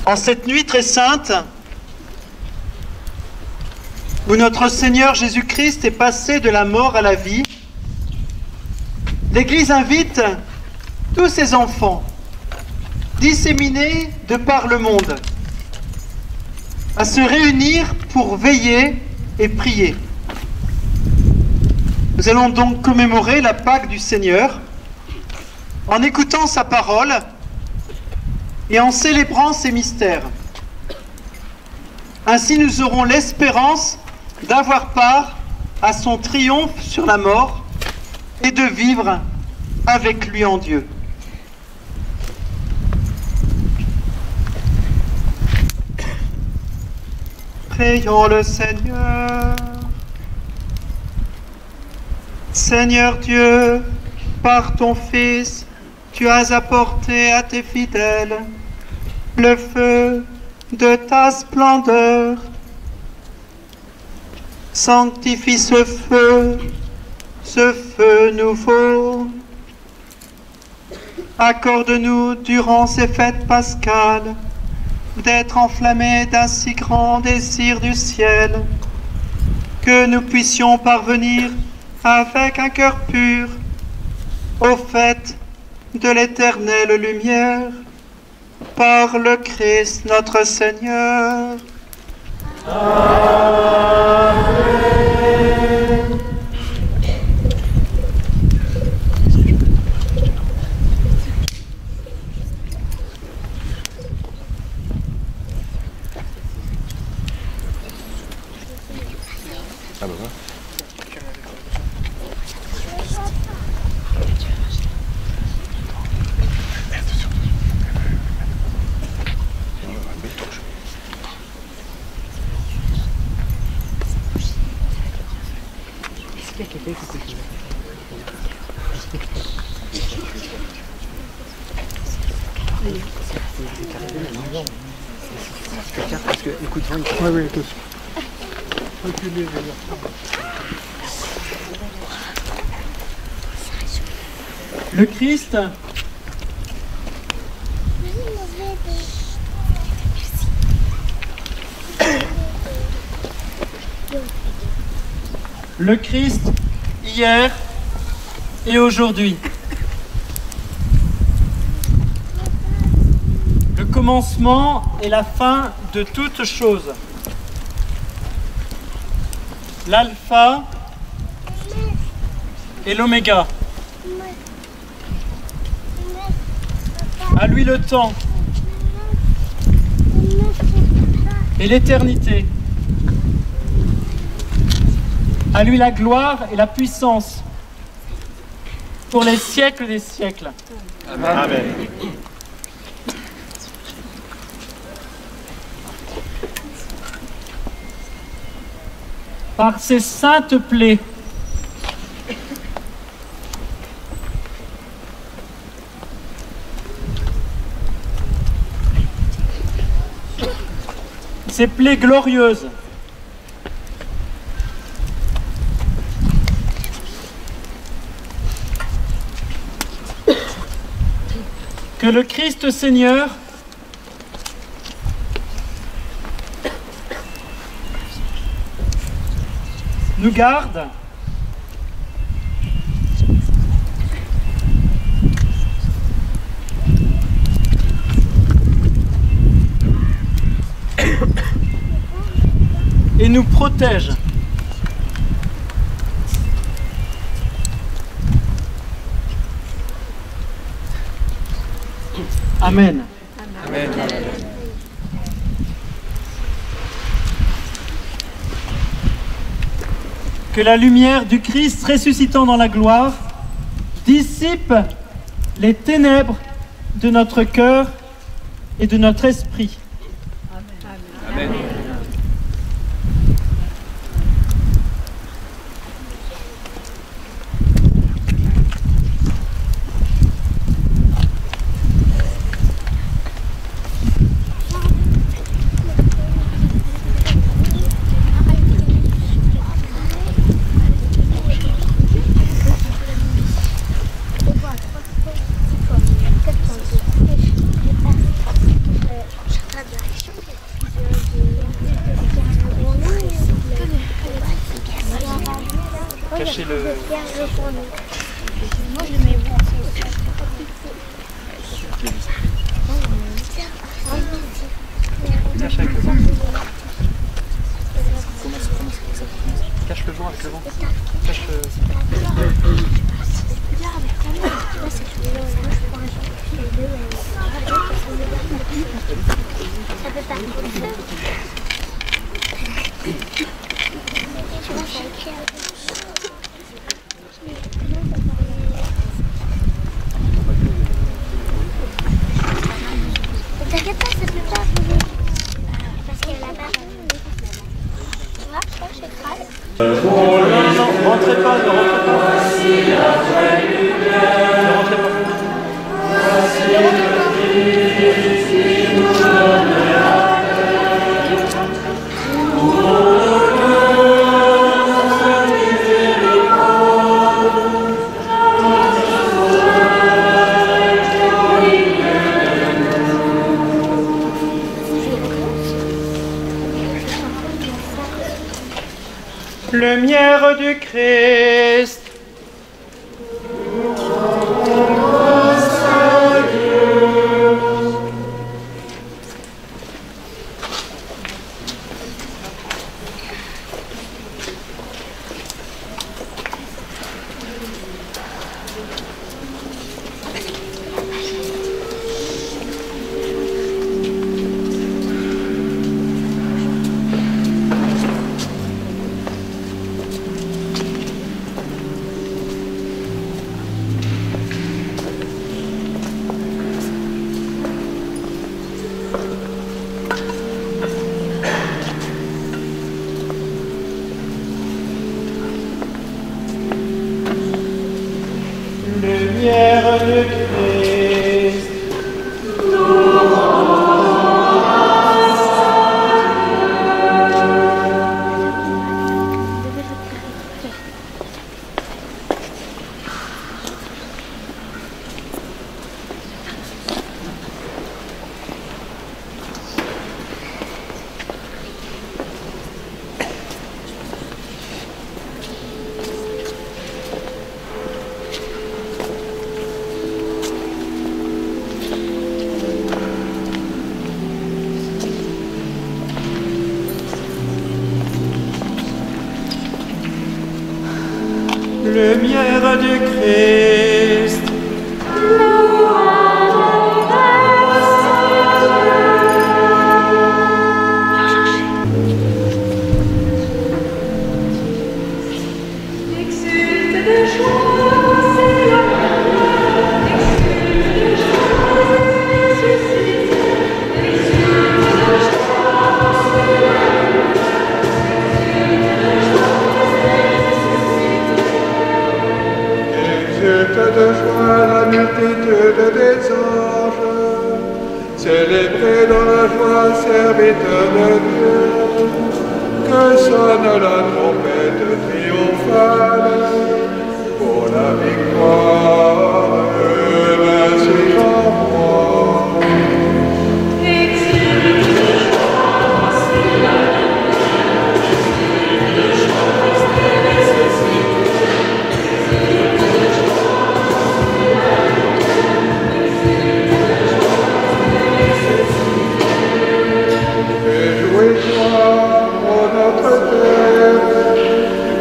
En cette nuit très sainte, où notre Seigneur Jésus-Christ est passé de la mort à la vie, l'Église invite tous ses enfants, disséminés de par le monde, à se réunir pour veiller et prier. Nous allons donc commémorer la Pâque du Seigneur en écoutant sa parole et en célébrant ses mystères. Ainsi, nous aurons l'espérance d'avoir part à son triomphe sur la mort et de vivre avec lui en Dieu. Prions le Seigneur. Seigneur Dieu, par ton Fils, tu as apporté à tes fidèles le feu de ta splendeur. Sanctifie ce feu nouveau. Accorde-nous durant ces fêtes pascales d'être enflammés d'un si grand désir du ciel, que nous puissions parvenir avec un cœur pur au fait de l'éternelle lumière, par le Christ notre Seigneur. Amen. Le Christ hier et aujourd'hui. Le commencement et la fin de toutes choses. L'alpha et l'oméga. À lui le temps et l'éternité. À lui la gloire et la puissance pour les siècles des siècles. Amen. Amen. Par ses saintes plaies, ces plaies glorieuses, que le Christ Seigneur nous garde et nous protège. Amen. Amen. Que la lumière du Christ ressuscitant dans la gloire dissipe les ténèbres de notre cœur et de notre esprit. Amen. Amen. Cachez le... Moi je mets bon. Cache avec le vent. Cache le vent avec le vent. Cache Ça peut pas. Tu vois, ça écrit. T'inquiète pas, ça peut pas bouger. Parce qu'elle a pas. Tu vois, je crase. non, rentrez pas, ne rentrez pas. Ne rentrez pas. Lumière du Christ. Lumière du Christ. Lumière du Christ. De joie la multitude des anges, célébrez dans la joie, serviteurs de Dieu, que sonne la trompette triomphale pour la victoire, ainsi j'en prends.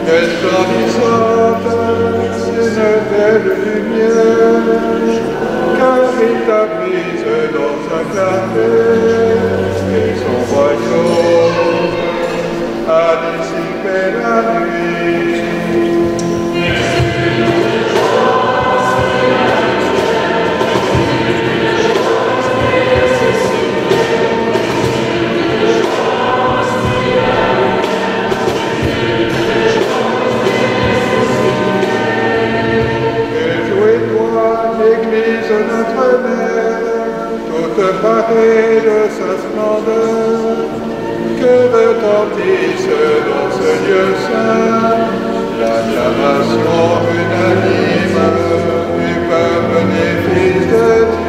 Resplendissante, une belle lumière, car il t'a prise dans sa clarté, et son royaume a dissipé la nuit. L'Église notre mère, toute parée de sa splendeur, que retentisse dans ce lieu saint l'acclamation unanime du peuple des fils de Dieu.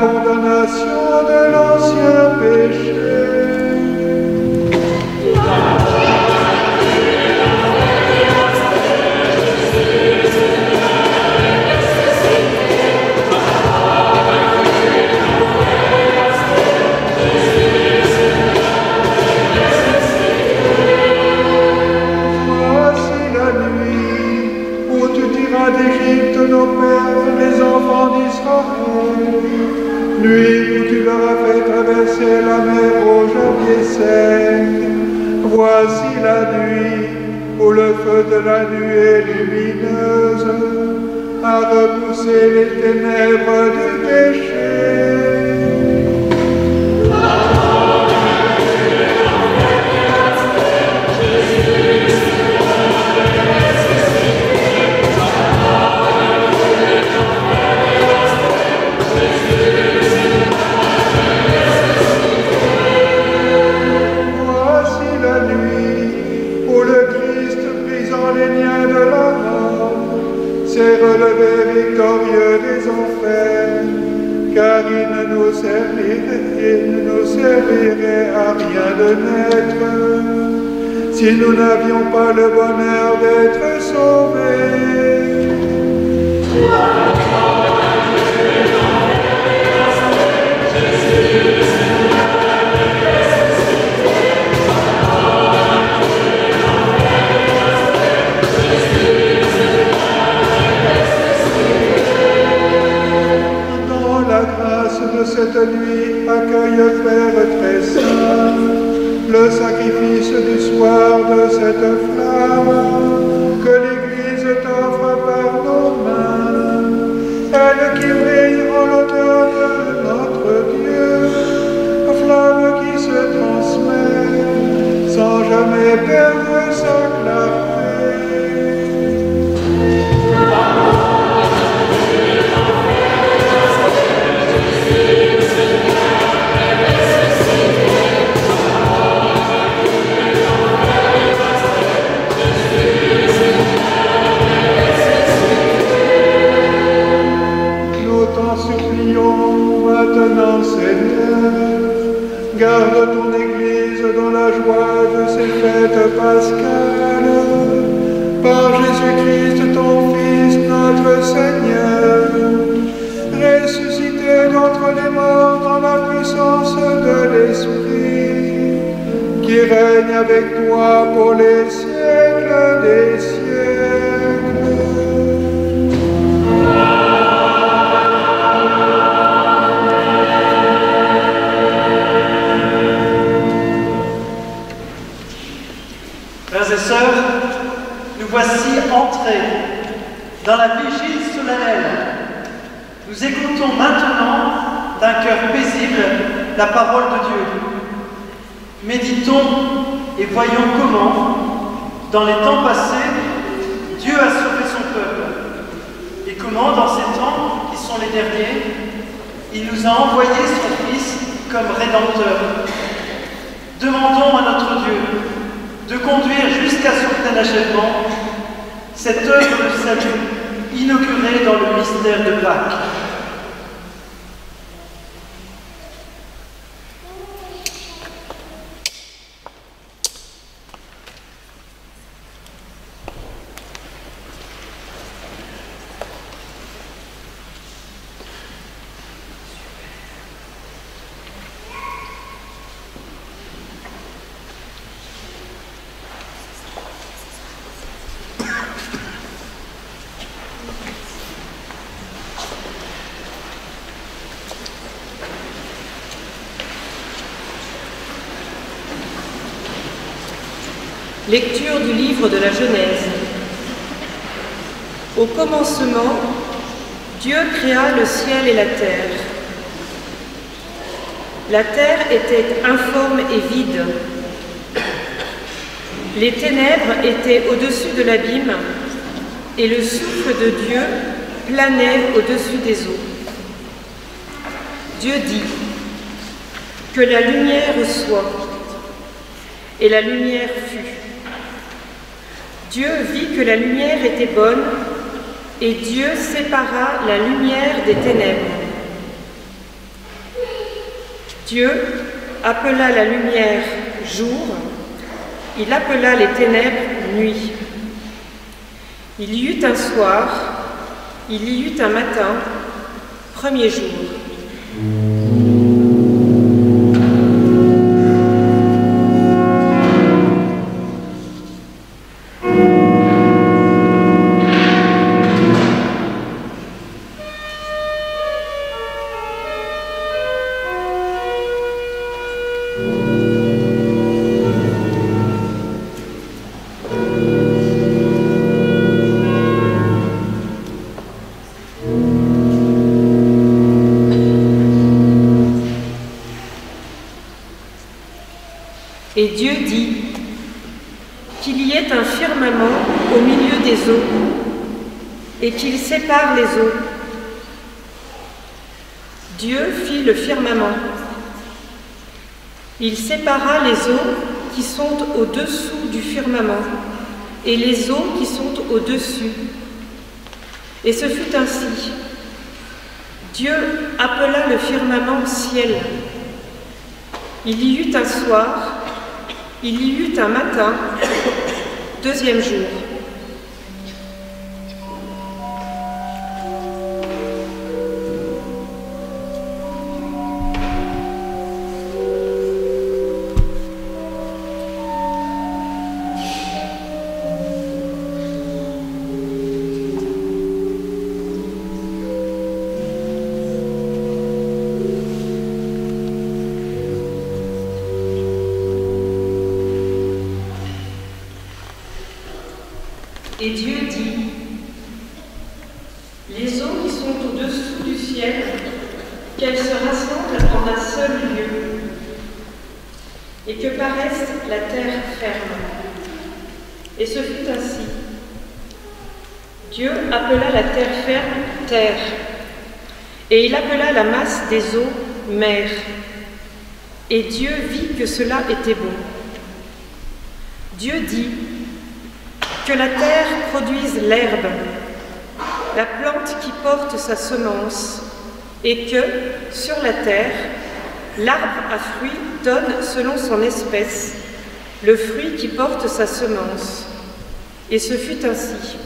condamnation de l'ancien péché. Voici la nuit où tu tiras d'Égypte nos pères, les enfants d'Israël. Nuit où tu leur as fait traverser la mer au javier sec. Voici la nuit où le feu de la nuée lumineuse a repoussé les ténèbres du péché. Relevé victorieux des enfers, car il ne nous servirait à rien de naître si nous n'avions pas le bonheur d'être sauvés. De cette nuit, accueille Père très saint, le sacrifice du soir de cette flamme que l'Église t'offre par nos mains, elle qui brille en l'auteur de notre Dieu, flamme qui se transmet sans jamais perdre sa clarté. Maintenant, Seigneur, garde ton Église dans la joie de ces fêtes pascales, par Jésus-Christ, ton Fils, notre Seigneur, ressuscité d'entre les morts dans la puissance de l'Esprit, qui règne avec toi pour les siècles des siècles. Frères et sœurs, nous voici entrés dans la vigile solennelle. Nous écoutons maintenant d'un cœur paisible la parole de Dieu. Méditons et voyons comment, dans les temps passés, Dieu a sauvé son peuple et comment, dans ces temps qui sont les derniers, il nous a envoyé son Fils comme Rédempteur. Demandons à notre Dieu de conduire jusqu'à son plein achèvement cette œuvre de salut inaugurée dans le mystère de Pâques. Lecture du livre de la Genèse. Au commencement, Dieu créa le ciel et la terre. La terre était informe et vide. Les ténèbres étaient au-dessus de l'abîme et le souffle de Dieu planait au-dessus des eaux. Dieu dit que la lumière soit, et la lumière fut. Dieu vit que la lumière était bonne, et Dieu sépara la lumière des ténèbres. Dieu appela la lumière jour, il appela les ténèbres nuit. Il y eut un soir, il y eut un matin, premier jour. Et Dieu dit qu'il y ait un firmament au milieu des eaux et qu'il sépare les eaux. Dieu fit le firmament. Il sépara les eaux qui sont au-dessous du firmament et les eaux qui sont au-dessus. Et ce fut ainsi. Dieu appela le firmament ciel. Il y eut un soir, il y eut un matin, deuxième jour. Et Dieu dit, les eaux qui sont au-dessous du ciel, qu'elles se rassemblent en un seul lieu, et que paraisse la terre ferme. Et ce fut ainsi. Dieu appela la terre ferme terre, et il appela la masse des eaux mer. Et Dieu vit que cela était bon. Dieu dit, que la terre produise l'herbe, la plante qui porte sa semence, et que, sur la terre, l'arbre à fruits donne selon son espèce, le fruit qui porte sa semence. Et ce fut ainsi.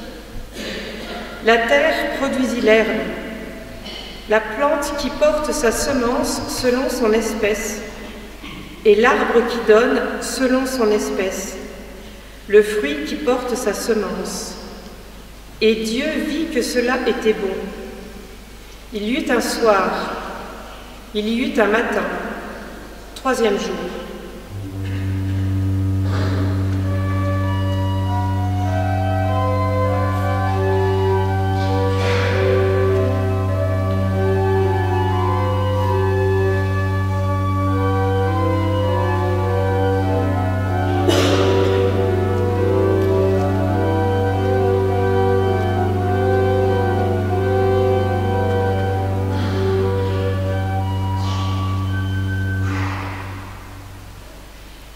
La terre produisit l'herbe, la plante qui porte sa semence selon son espèce, et l'arbre qui donne selon son espèce, le fruit qui porte sa semence. Et Dieu vit que cela était bon. Il y eut un soir, il y eut un matin, troisième jour.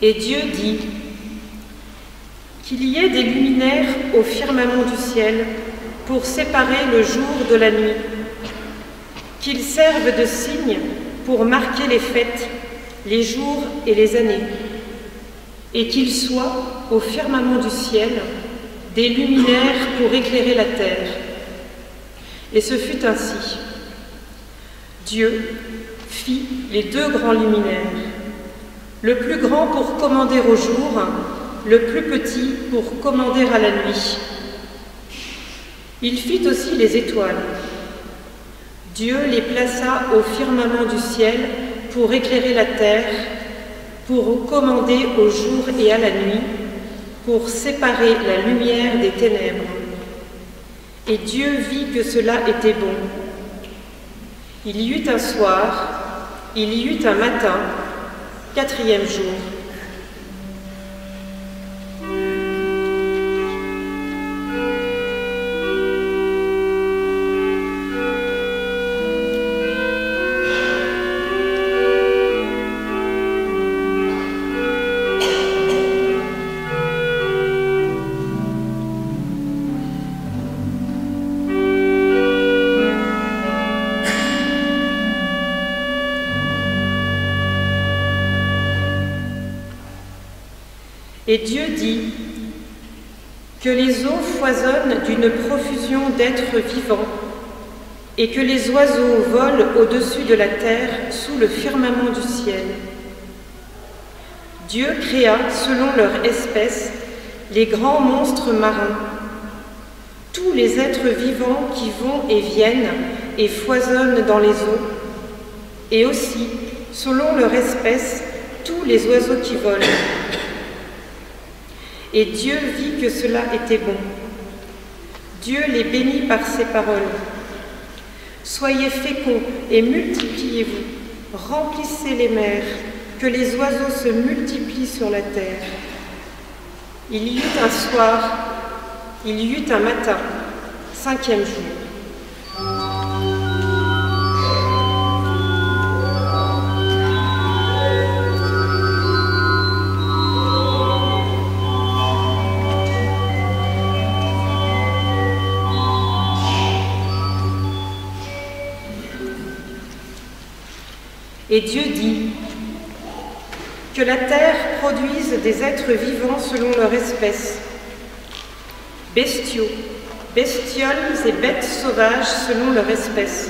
Et Dieu dit qu'il y ait des luminaires au firmament du ciel pour séparer le jour de la nuit, qu'ils servent de signes pour marquer les fêtes, les jours et les années, et qu'il soit au firmament du ciel des luminaires pour éclairer la terre. Et ce fut ainsi. Dieu fit les deux grands luminaires, le plus grand pour commander au jour, le plus petit pour commander à la nuit. Il fit aussi les étoiles. Dieu les plaça au firmament du ciel pour éclairer la terre, pour commander au jour et à la nuit, pour séparer la lumière des ténèbres. Et Dieu vit que cela était bon. Il y eut un soir, il y eut un matin, quatrième jour. Et Dieu dit que les eaux foisonnent d'une profusion d'êtres vivants et que les oiseaux volent au-dessus de la terre sous le firmament du ciel. Dieu créa, selon leur espèce, les grands monstres marins, tous les êtres vivants qui vont et viennent et foisonnent dans les eaux, et aussi, selon leur espèce, tous les oiseaux qui volent. Et Dieu vit que cela était bon. Dieu les bénit par ses paroles. Soyez féconds et multipliez-vous, remplissez les mers, que les oiseaux se multiplient sur la terre. Il y eut un soir, il y eut un matin, 5e jour. Et Dieu dit que la terre produise des êtres vivants selon leur espèce, bestiaux, bestioles et bêtes sauvages selon leur espèce.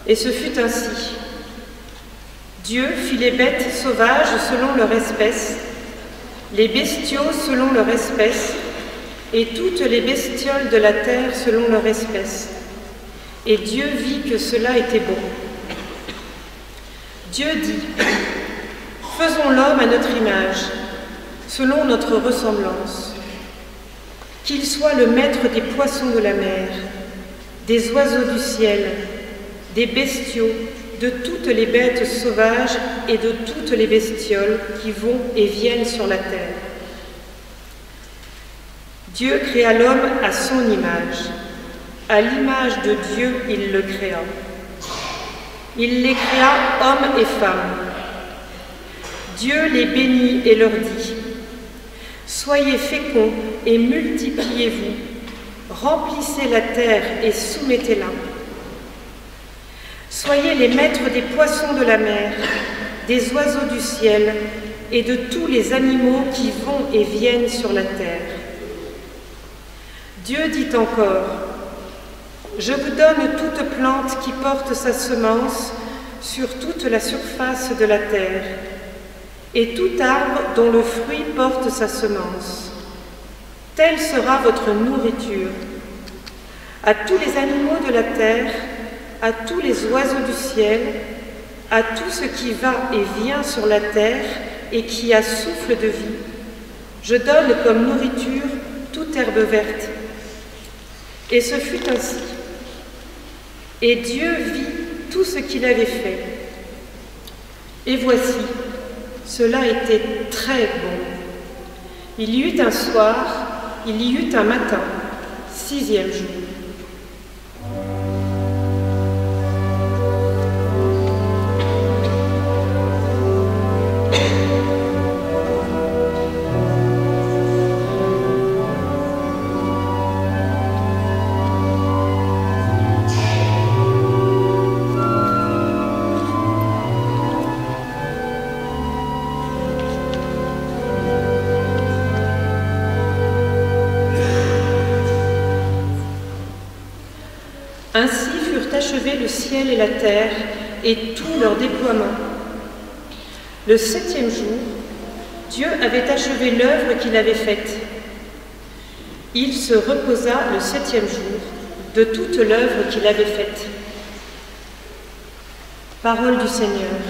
Et ce fut ainsi. Dieu fit les bêtes sauvages selon leur espèce, les bestiaux selon leur espèce, et toutes les bestioles de la terre selon leur espèce. Et Dieu vit que cela était bon. Dieu dit, faisons l'homme à notre image, selon notre ressemblance. Qu'il soit le maître des poissons de la mer, des oiseaux du ciel, des bestiaux, de toutes les bêtes sauvages et de toutes les bestioles qui vont et viennent sur la terre. Dieu créa l'homme à son image. À l'image de Dieu, il le créa. Il les créa hommes et femmes. Dieu les bénit et leur dit, « Soyez féconds et multipliez-vous, remplissez la terre et soumettez-la. Soyez les maîtres des poissons de la mer, des oiseaux du ciel et de tous les animaux qui vont et viennent sur la terre. » Dieu dit encore, « Je vous donne toute plante qui porte sa semence sur toute la surface de la terre, et tout arbre dont le fruit porte sa semence. Telle sera votre nourriture. À tous les animaux de la terre, à tous les oiseaux du ciel, à tout ce qui va et vient sur la terre et qui a souffle de vie, je donne comme nourriture toute herbe verte. » Et ce fut ainsi. Et Dieu vit tout ce qu'il avait fait. Et voici, cela était très bon. Il y eut un soir, il y eut un matin, 6e jour. Ainsi furent achevés le ciel et la terre et tout leur déploiement. Le 7e jour, Dieu avait achevé l'œuvre qu'il avait faite. Il se reposa le 7e jour de toute l'œuvre qu'il avait faite. Parole du Seigneur.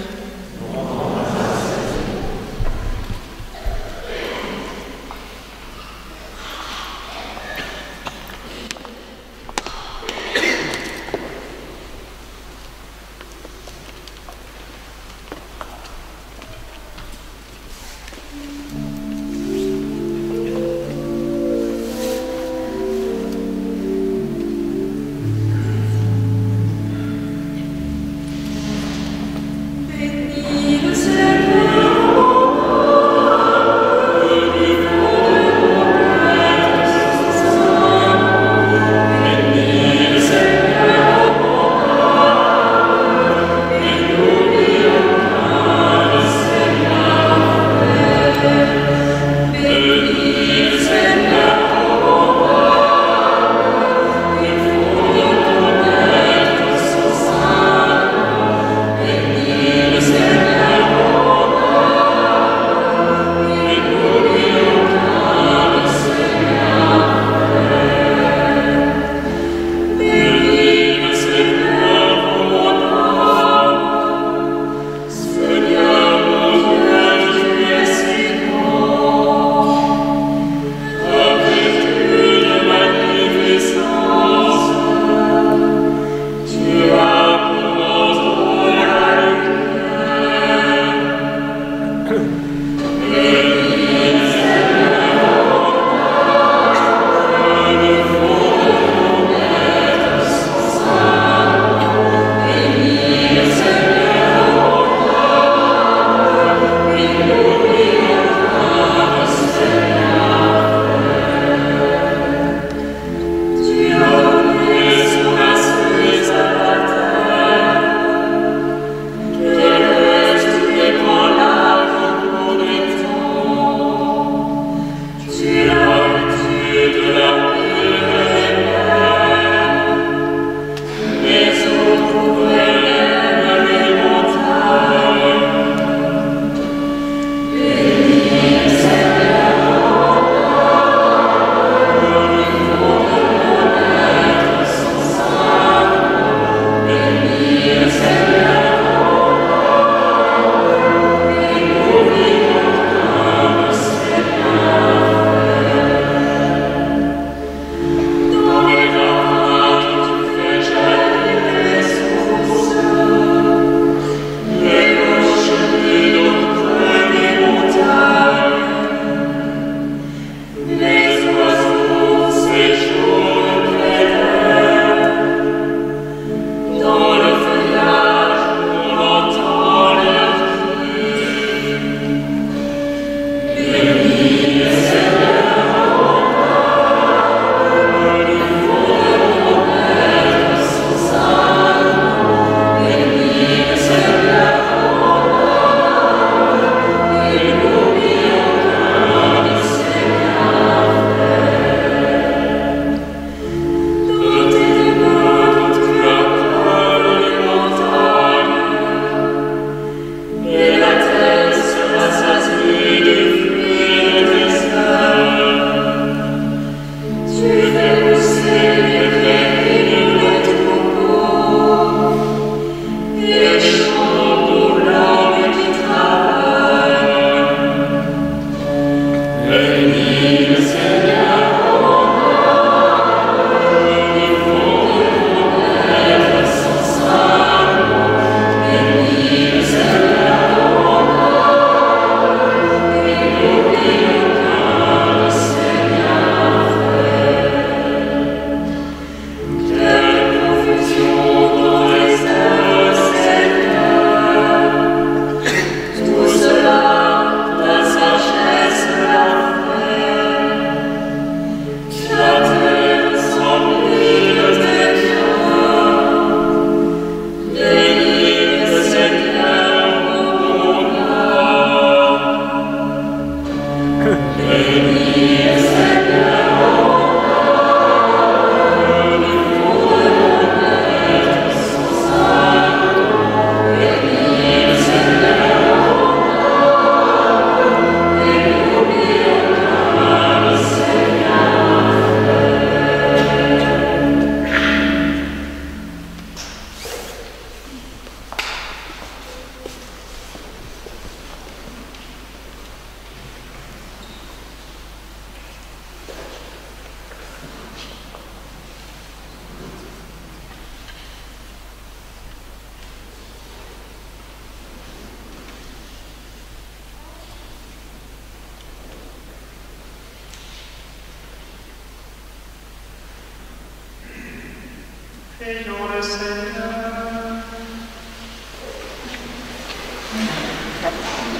Prions le Seigneur.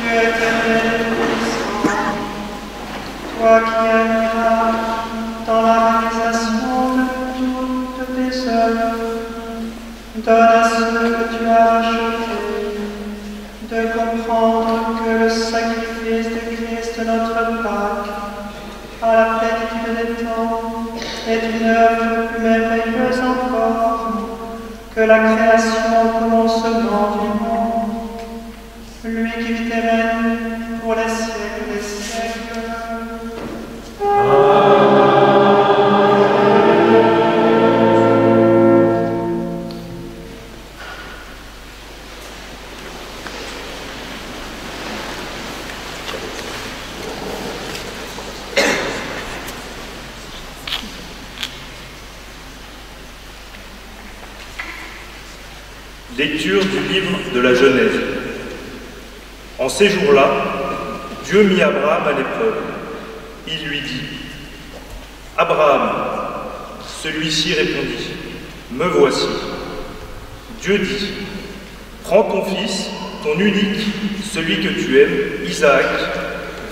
Dieu éternel et puissant, toi qui agis dans la réalisation de toutes tes œuvres, donne à ceux que tu as achetés de comprendre que le sacrifice de Christ, notre Pâque, à la plénitude des temps, est une œuvre plus merveilleuse encore que la création au commencement du monde. Lui qui vit et règne pour les siècles des siècles. Lecture du livre de la Genèse. En ces jours-là, Dieu mit Abraham à l'épreuve. Il lui dit : « Abraham !» Celui-ci répondit : « Me voici. » Dieu dit : « Prends ton fils, ton unique, celui que tu aimes, Isaac,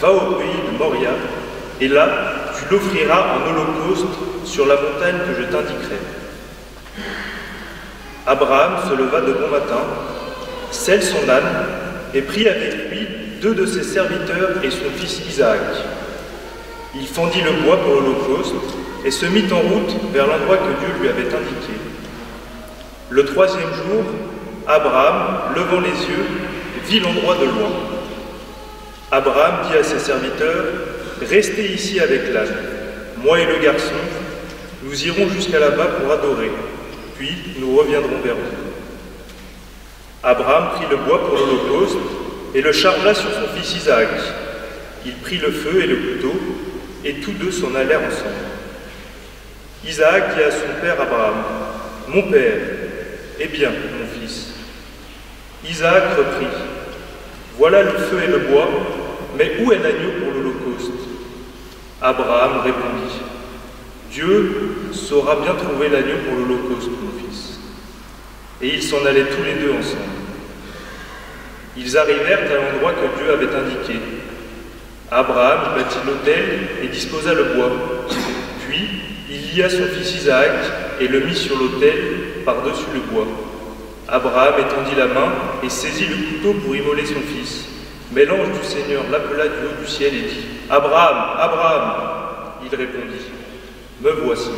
va au pays de Moria, et là, tu l'offriras en holocauste sur la montagne que je t'indiquerai. » Abraham se leva de bon matin, selle son âne, et prit avec lui 2 de ses serviteurs et son fils Isaac. Il fendit le bois pour l'holocauste et se mit en route vers l'endroit que Dieu lui avait indiqué. Le 3e jour, Abraham, levant les yeux, vit l'endroit de loin. Abraham dit à ses serviteurs : « Restez ici avec l'âne. Moi et le garçon, nous irons jusqu'à là-bas pour adorer, puis nous reviendrons vers vous. » Abraham prit le bois pour l'holocauste et le chargea sur son fils Isaac. Il prit le feu et le couteau, et tous 2 s'en allèrent ensemble. Isaac dit à son père Abraham : « Mon père, eh bien, mon fils. » Isaac reprit : « Voilà le feu et le bois, mais où est l'agneau pour l'holocauste ?» Abraham répondit : « Dieu saura bien trouver l'agneau pour l'holocauste, mon fils. » Et ils s'en allaient tous les 2 ensemble. Ils arrivèrent à l'endroit que Dieu avait indiqué. Abraham bâtit l'autel et disposa le bois. Puis il lia son fils Isaac et le mit sur l'autel par-dessus le bois. Abraham étendit la main et saisit le couteau pour immoler son fils. Mais l'ange du Seigneur l'appela du haut du ciel et dit : « Abraham, Abraham !» Il répondit : « Me voici. »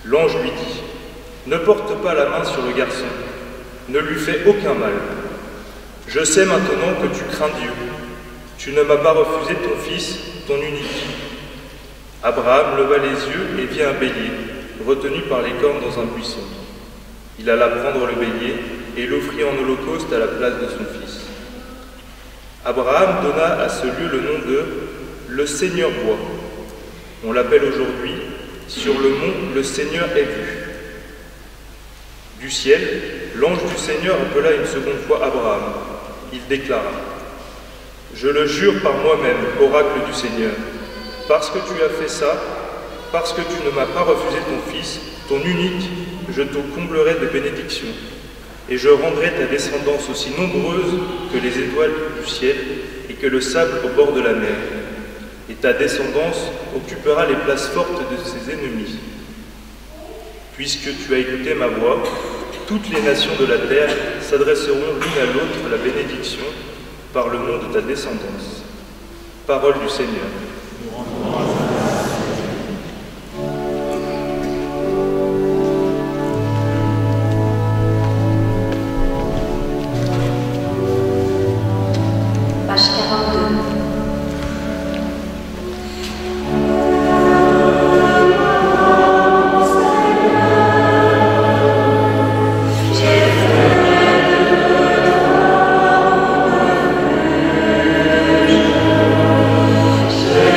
L'ange lui dit : « Ne porte pas la main sur le garçon, ne lui fais aucun mal. Je sais maintenant que tu crains Dieu. Tu ne m'as pas refusé ton fils, ton unique. » Abraham leva les yeux et vit un bélier, retenu par les cornes dans un buisson. Il alla prendre le bélier et l'offrit en holocauste à la place de son fils. Abraham donna à ce lieu le nom de « Le Seigneur voit ». On l'appelle aujourd'hui « Sur le mont, le Seigneur est vu ». Du ciel, l'ange du Seigneur appela une seconde fois Abraham. Il déclara : « Je le jure par moi-même, oracle du Seigneur, parce que tu as fait ça, parce que tu ne m'as pas refusé ton fils, ton unique, je te comblerai de bénédictions, et je rendrai ta descendance aussi nombreuse que les étoiles du ciel et que le sable au bord de la mer. Et ta descendance occupera les places fortes de ses ennemis. Puisque tu as écouté ma voix, toutes les nations de la terre s'adresseront l'une à l'autre la bénédiction par le nom de ta descendance. » Parole du Seigneur. Page 42. Je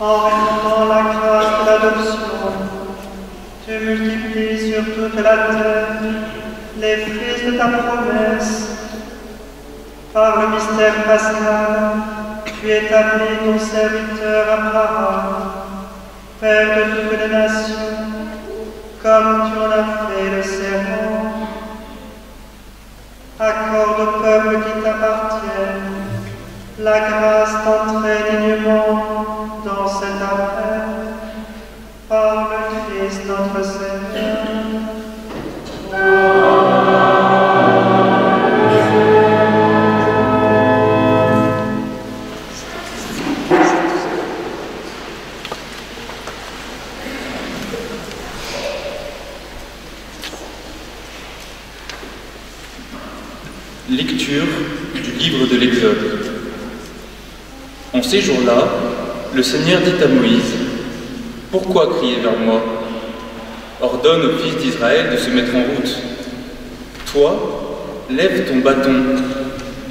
En répandant la grâce de l'adoption, tu multiplies sur toute la terre les fruits de ta promesse. Par le mystère pascal, tu établis ton serviteur Abraham, Père de toutes les nations, comme tu en as fait le serment. Accorde au peuple qui t'appartient la grâce d'entrer dignement dans cet appel, par le Christ notre Seigneur. Lecture du livre de l'Exode. En ces jours-là, le Seigneur dit à Moïse, « Pourquoi crier vers moi? Ordonne aux fils d'Israël de se mettre en route. Toi, lève ton bâton,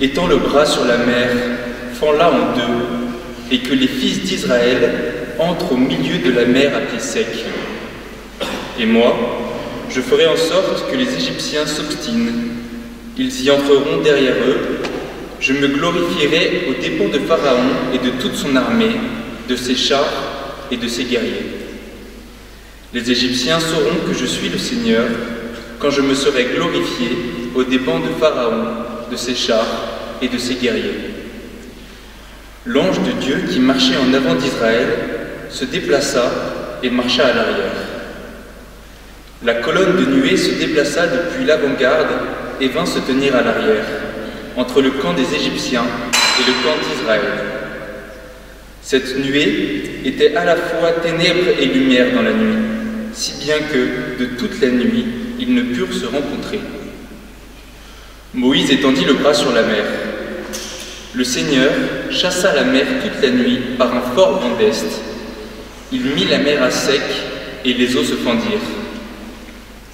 étends le bras sur la mer, fends-la en deux, et que les fils d'Israël entrent au milieu de la mer à pied sec. Et moi, je ferai en sorte que les Égyptiens s'obstinent. Ils y entreront derrière eux. Je me glorifierai aux dépens de Pharaon et de toute son armée, de ses chars et de ses guerriers. Les Égyptiens sauront que je suis le Seigneur quand je me serai glorifié aux dépens de Pharaon, de ses chars et de ses guerriers. » L'ange de Dieu qui marchait en avant d'Israël se déplaça et marcha à l'arrière. La colonne de nuée se déplaça depuis l'avant-garde et vint se tenir à l'arrière, entre le camp des Égyptiens et le camp d'Israël. Cette nuée était à la fois ténèbres et lumière dans la nuit, si bien que, de toute la nuit, ils ne purent se rencontrer. Moïse étendit le bras sur la mer. Le Seigneur chassa la mer toute la nuit par un fort vent d'est. Il mit la mer à sec et les eaux se fendirent.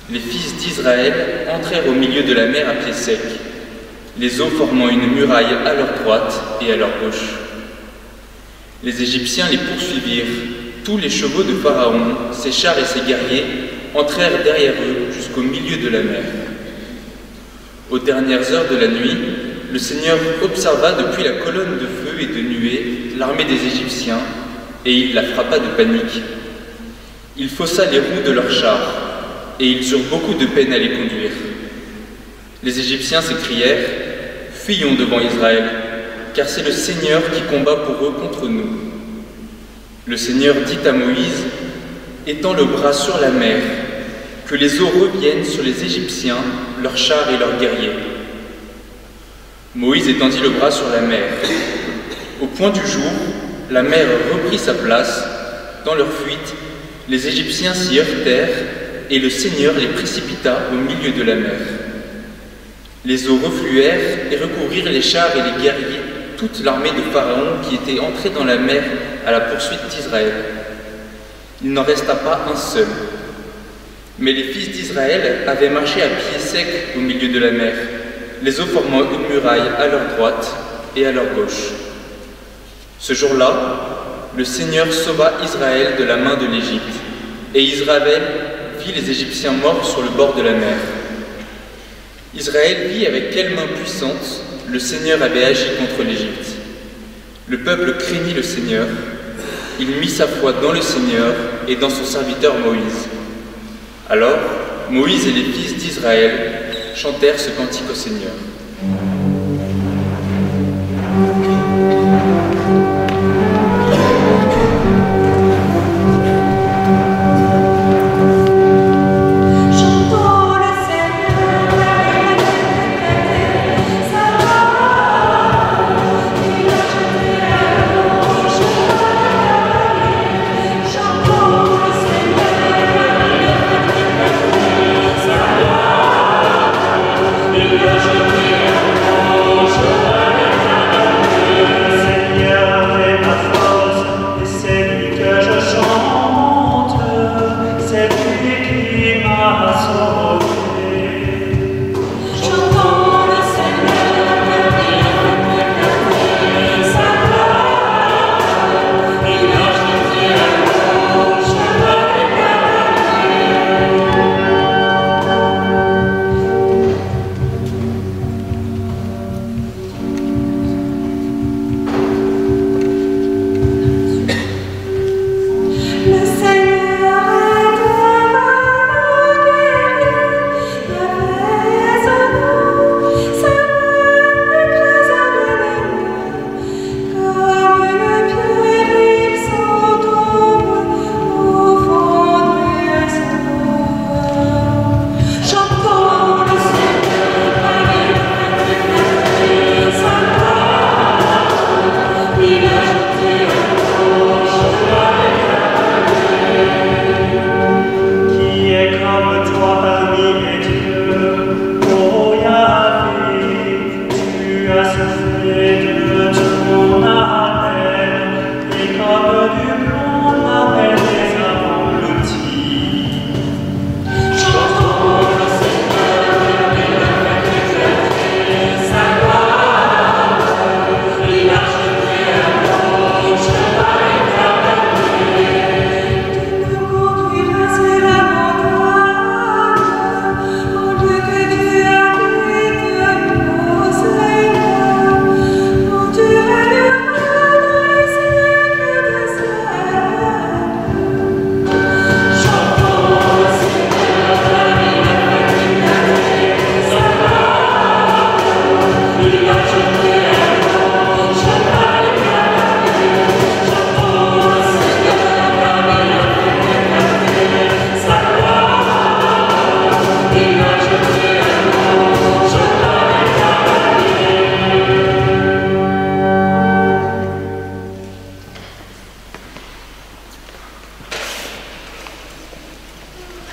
Les fils d'Israël entrèrent au milieu de la mer à pied sec, les eaux formant une muraille à leur droite et à leur gauche. Les Égyptiens les poursuivirent. Tous les chevaux de Pharaon, ses chars et ses guerriers entrèrent derrière eux jusqu'au milieu de la mer. Aux dernières heures de la nuit, le Seigneur observa depuis la colonne de feu et de nuée l'armée des Égyptiens, et il la frappa de panique. Il faussa les roues de leurs chars, et ils eurent beaucoup de peine à les conduire. Les Égyptiens s'écrièrent « Fuyons devant Israël, car c'est le Seigneur qui combat pour eux contre nous. » Le Seigneur dit à Moïse « Étends le bras sur la mer, que les eaux reviennent sur les Égyptiens, leurs chars et leurs guerriers. » Moïse étendit le bras sur la mer. Au point du jour, la mer reprit sa place. Dans leur fuite, les Égyptiens s'y heurtèrent et le Seigneur les précipita au milieu de la mer. Les eaux refluèrent et recouvrirent les chars et les guerriers, toute l'armée de Pharaon qui était entrée dans la mer à la poursuite d'Israël. Il n'en resta pas un seul. Mais les fils d'Israël avaient marché à pied sec au milieu de la mer, les eaux formant une muraille à leur droite et à leur gauche. Ce jour-là, le Seigneur sauva Israël de la main de l'Égypte, et Israël vit les Égyptiens morts sur le bord de la mer. Israël vit avec quelle main puissante le Seigneur avait agi contre l'Égypte. Le peuple craignit le Seigneur, il mit sa foi dans le Seigneur et dans son serviteur Moïse. Alors, Moïse et les fils d'Israël chantèrent ce cantique au Seigneur. Yeah.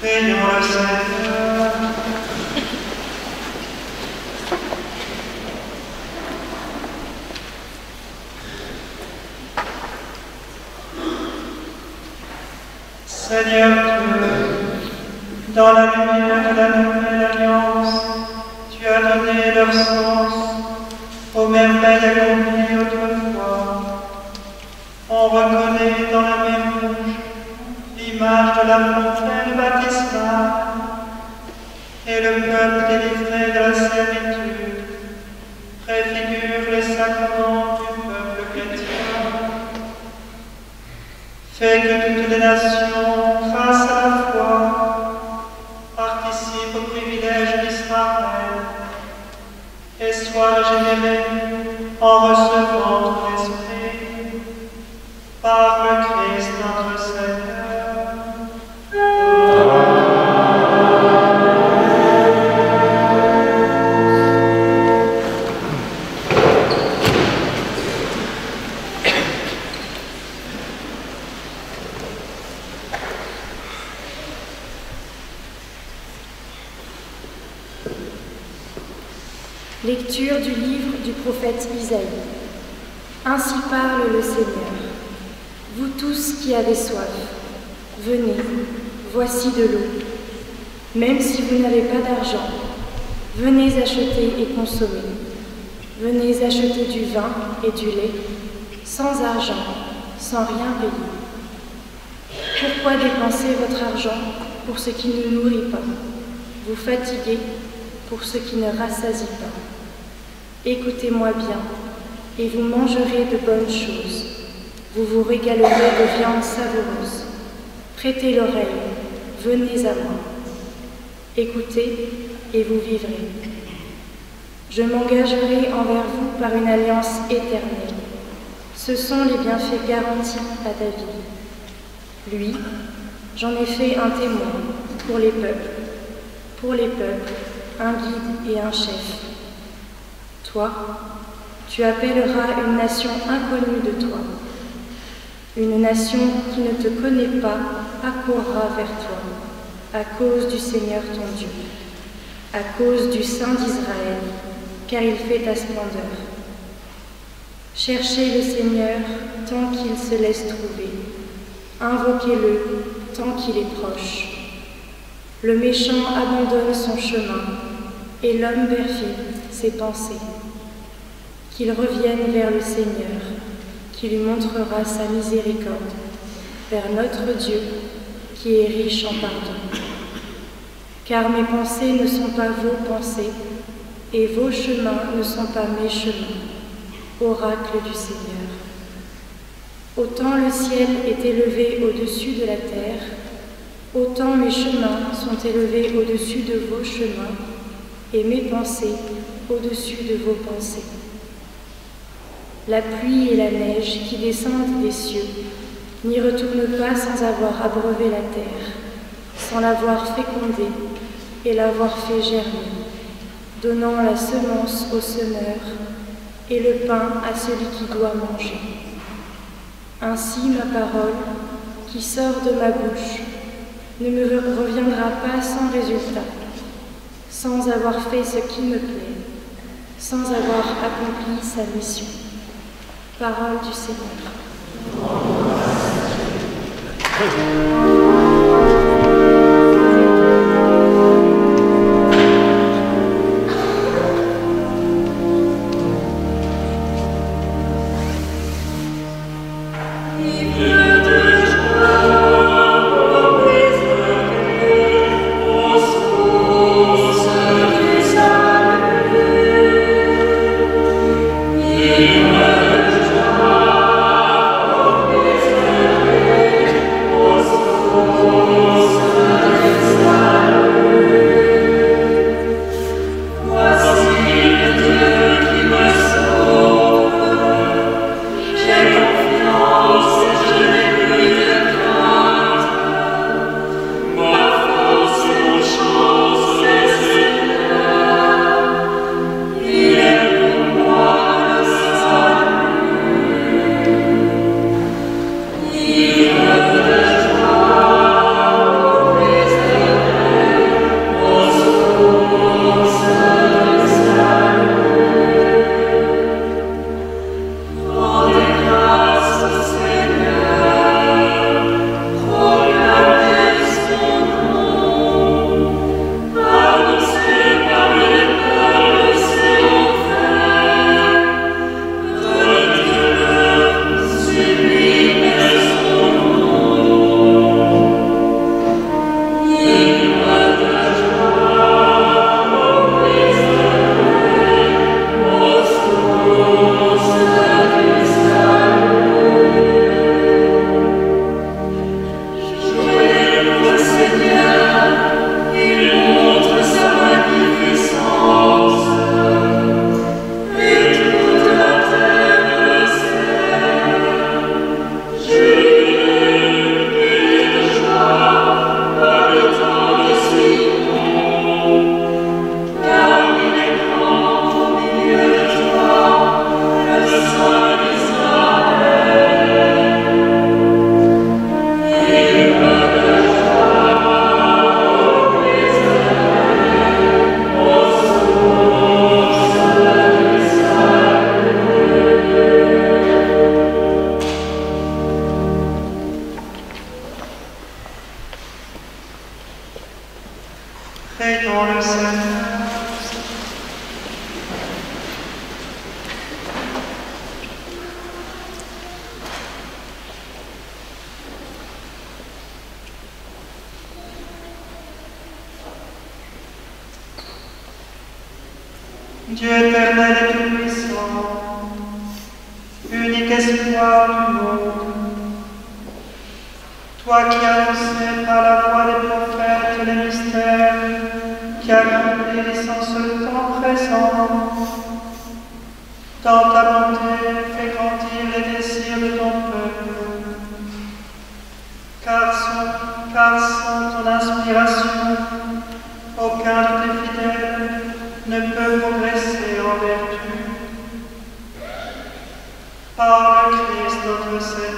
Prions le Seigneur. Seigneur Dieu, dans la lumière de la nouvelle alliance, tu as donné leur sens aux merveilles accomplies autrefois. On reconnaît dans la mer Rouge l'image de la fontaine baptismale et le peuple délivré de la servitude préfigure les sacrements du peuple chrétien. Fais que toutes les nations, grâce à la foi, participent au privilège d'Israël et soient régénérées en recevant ton esprit par le Christ notre Seigneur. Lecture du livre du prophète Isaïe. Ainsi parle le Seigneur. Vous tous qui avez soif, venez, voici de l'eau. Même si vous n'avez pas d'argent, venez acheter et consommer. Venez acheter du vin et du lait, sans argent, sans rien payer. Pourquoi dépenser votre argent pour ce qui ne nourrit pas, vous fatiguer pour ce qui ne rassasie pas? Écoutez-moi bien, et vous mangerez de bonnes choses. Vous vous régalerez de viande savoureuse. Prêtez l'oreille, venez à moi. Écoutez, et vous vivrez. Je m'engagerai envers vous par une alliance éternelle. Ce sont les bienfaits garantis à David. Lui, j'en ai fait un témoin pour les peuples, un guide et un chef. Toi, tu appelleras une nation inconnue de toi. Une nation qui ne te connaît pas accourra vers toi, à cause du Seigneur ton Dieu, à cause du Saint d'Israël, car il fait ta splendeur. Cherchez le Seigneur tant qu'il se laisse trouver. Invoquez-le tant qu'il est proche. Le méchant abandonne son chemin, et l'homme perfide ses pensées. Qu'il revienne vers le Seigneur, qui lui montrera sa miséricorde, vers notre Dieu, qui est riche en pardon. Car mes pensées ne sont pas vos pensées, et vos chemins ne sont pas mes chemins, oracle du Seigneur. Autant le ciel est élevé au-dessus de la terre, autant mes chemins sont élevés au-dessus de vos chemins, et mes pensées au-dessus de vos pensées. La pluie et la neige qui descendent des cieux n'y retournent pas sans avoir abreuvé la terre, sans l'avoir fécondée et l'avoir fait germer, donnant la semence au semeur et le pain à celui qui doit manger. Ainsi ma parole, qui sort de ma bouche, ne me reviendra pas sans résultat, sans avoir fait ce qui me plaît, sans avoir accompli sa mission. Parole du Seigneur. Oh, Prions le Seigneur. Dieu éternel et tout-puissant, unique espoir du monde, toi qui annonçais par la voix des prophètes les mystères, qui accomplissent en ce temps présent, dans ta bonté, fais grandir les désirs de ton peuple, car sans ton inspiration, aucun de tes fidèles ne peut progresser en vertu. Par le Christ notre Seigneur.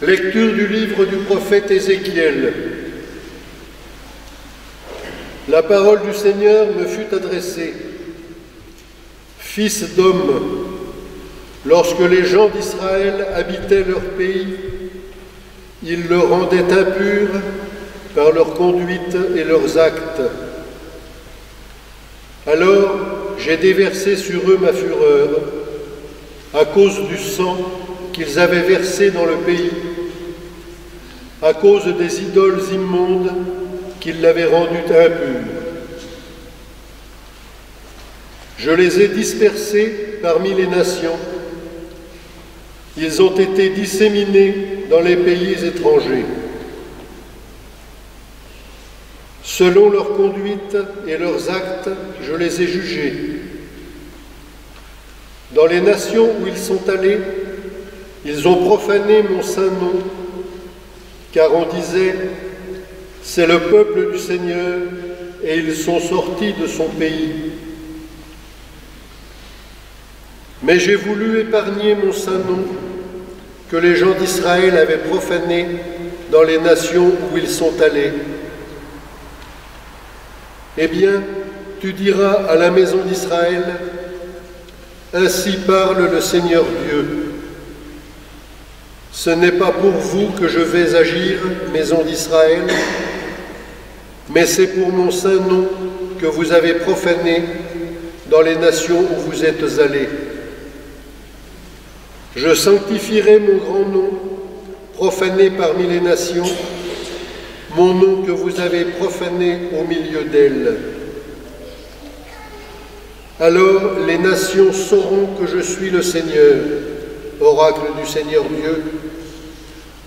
Lecture du livre du prophète Ézéchiel. La parole du Seigneur me fut adressée. Fils d'homme, lorsque les gens d'Israël habitaient leur pays, ils le rendaient impur par leur conduite et leurs actes. Alors j'ai déversé sur eux ma fureur, à cause du sang qu'ils avaient versé dans le pays, à cause des idoles immondes qui l'avaient rendu impur. Je les ai dispersés parmi les nations. Ils ont été disséminés dans les pays étrangers. Selon leur conduite et leurs actes, je les ai jugés. Dans les nations où ils sont allés, ils ont profané mon saint nom, car on disait « C'est le peuple du Seigneur, et ils sont sortis de son pays. » Mais j'ai voulu épargner mon saint nom, que les gens d'Israël avaient profané dans les nations où ils sont allés. Eh bien, tu diras à la maison d'Israël, « Ainsi parle le Seigneur Dieu. Ce n'est pas pour vous que je vais agir, maison d'Israël, mais c'est pour mon saint nom que vous avez profané dans les nations où vous êtes allés. Je sanctifierai mon grand nom, profané parmi les nations, mon nom que vous avez profané au milieu d'elles. Alors les nations sauront que je suis le Seigneur, oracle du Seigneur Dieu,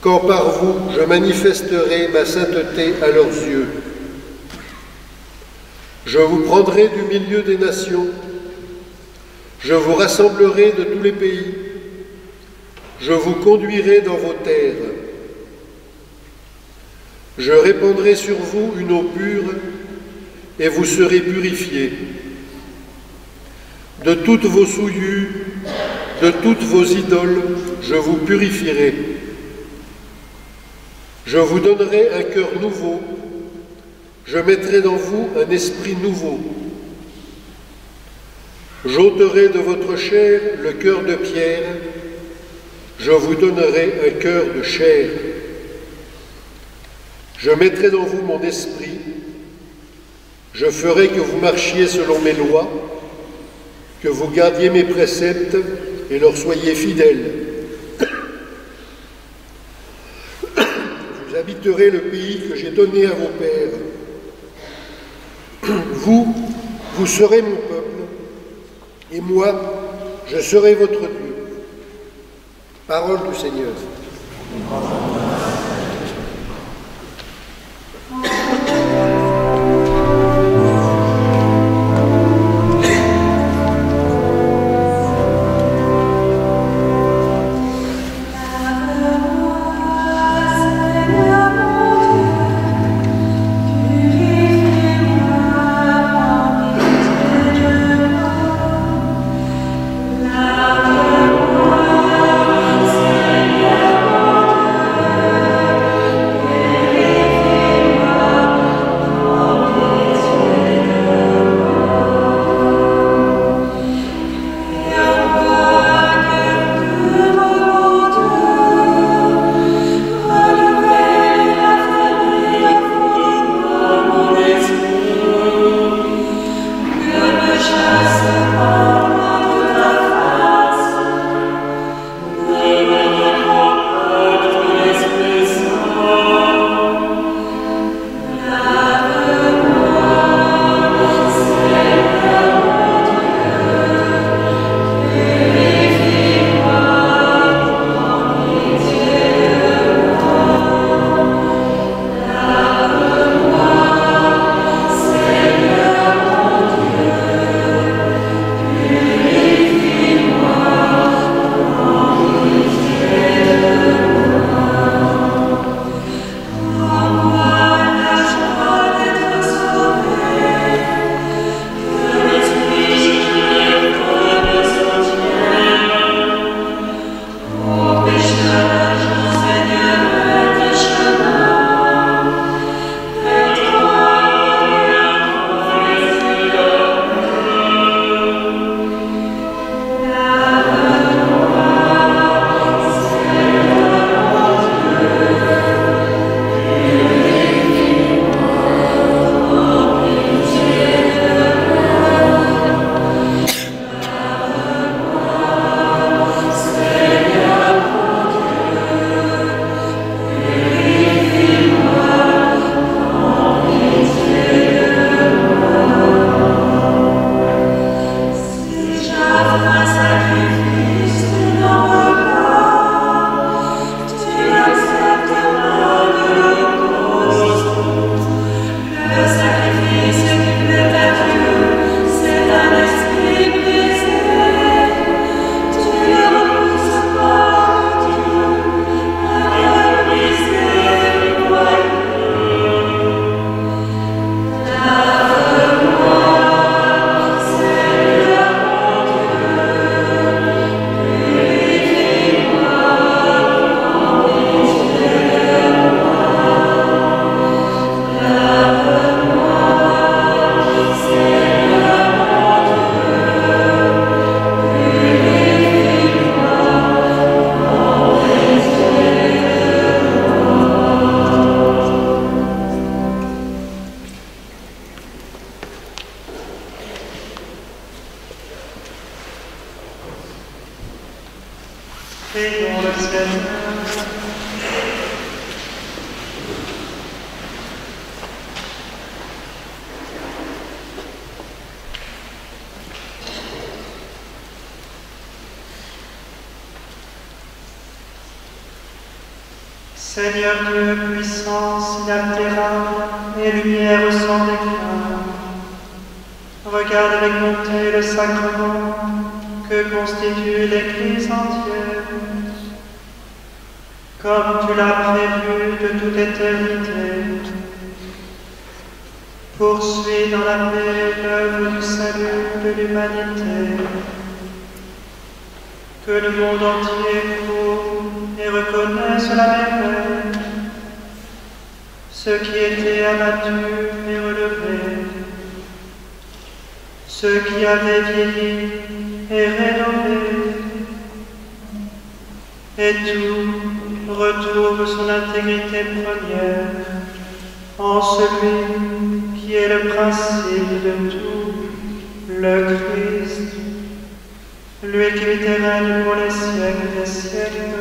quand par vous je manifesterai ma sainteté à leurs yeux. Je vous prendrai du milieu des nations, je vous rassemblerai de tous les pays, je vous conduirai dans vos terres. Je répandrai sur vous une eau pure, et vous serez purifiés. De toutes vos souillures, de toutes vos idoles, je vous purifierai. Je vous donnerai un cœur nouveau, je mettrai dans vous un esprit nouveau. J'ôterai de votre chair le cœur de pierre, je vous donnerai un cœur de chair. Je mettrai dans vous mon esprit, je ferai que vous marchiez selon mes lois, que vous gardiez mes préceptes et leur soyez fidèles. Vous habiterez le pays que j'ai donné à vos pères. Vous serez mon peuple, et moi, je serai votre Dieu. Parole du Seigneur. Prions le Seigneur. Seigneur Dieu, puissance inaltérable et lumière sans déclin, regarde avec bonté le sacrement que constitue l'Église entière. Comme tu l'as prévu de toute éternité, poursuis dans la paix l'œuvre du salut de l'humanité, que le monde entier court et reconnaisse la merveille, ce qui était abattu et relevé, ce qui avait vieilli et rénové, et tout retrouve son intégrité première en celui qui est le principe de tout, le Christ, lui qui vit et règne pour les siècles des siècles.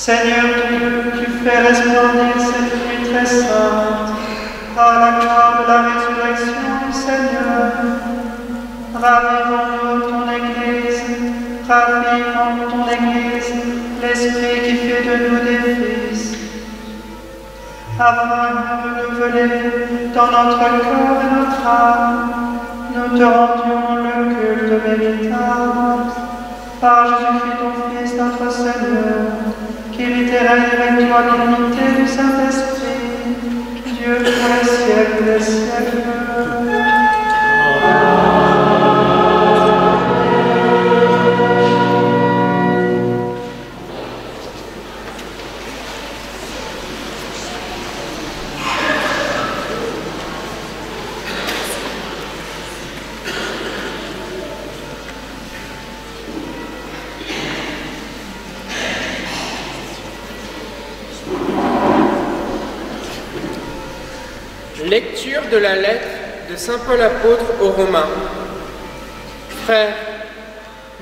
Seigneur Dieu, tu fais resplendir cette nuit très sainte par la gloire de la résurrection du Seigneur. Ravive en nous ton Église, ravive en ton Église l'Esprit qui fait de nous des fils, afin de renouveler dans notre corps et notre âme, nous te rendions le culte véritable par Jésus-Christ ton Fils, notre Seigneur, qui vit et règne avec toi dans l'unité du Saint-Esprit, Dieu pour les siècles des siècles. Lecture de la lettre de Saint Paul apôtre aux Romains. Frères,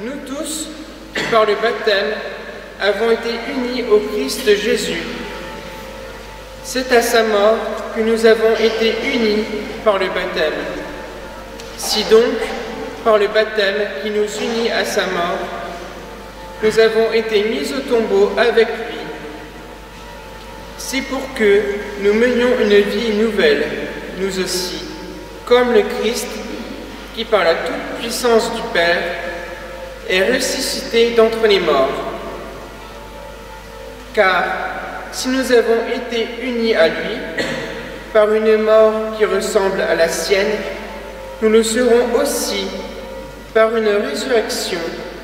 nous tous, qui par le baptême, avons été unis au Christ Jésus. C'est à sa mort que nous avons été unis par le baptême. Si donc, par le baptême qui nous unit à sa mort, nous avons été mis au tombeau avec lui, c'est pour que nous menions une vie nouvelle, nous aussi, comme le Christ, qui par la toute-puissance du Père est ressuscité d'entre les morts. Car si nous avons été unis à lui par une mort qui ressemble à la sienne, nous le serons aussi par une résurrection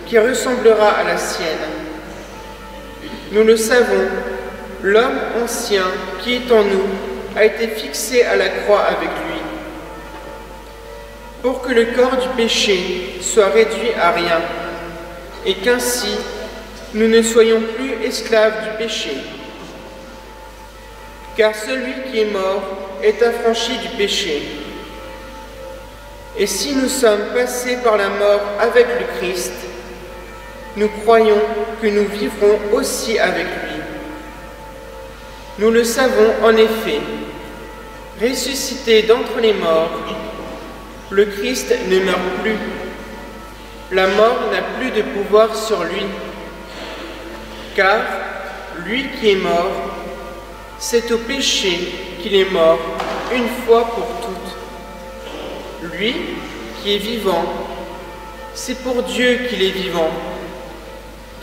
qui ressemblera à la sienne. Nous le savons, l'homme ancien qui est en nous a été fixé à la croix avec lui, pour que le corps du péché soit réduit à rien, et qu'ainsi nous ne soyons plus esclaves du péché. Car celui qui est mort est affranchi du péché. Et si nous sommes passés par la mort avec le Christ, nous croyons que nous vivrons aussi avec lui. Nous le savons en effet, ressuscité d'entre les morts, le Christ ne meurt plus. La mort n'a plus de pouvoir sur lui, car lui qui est mort, c'est au péché qu'il est mort une fois pour toutes. Lui qui est vivant, c'est pour Dieu qu'il est vivant.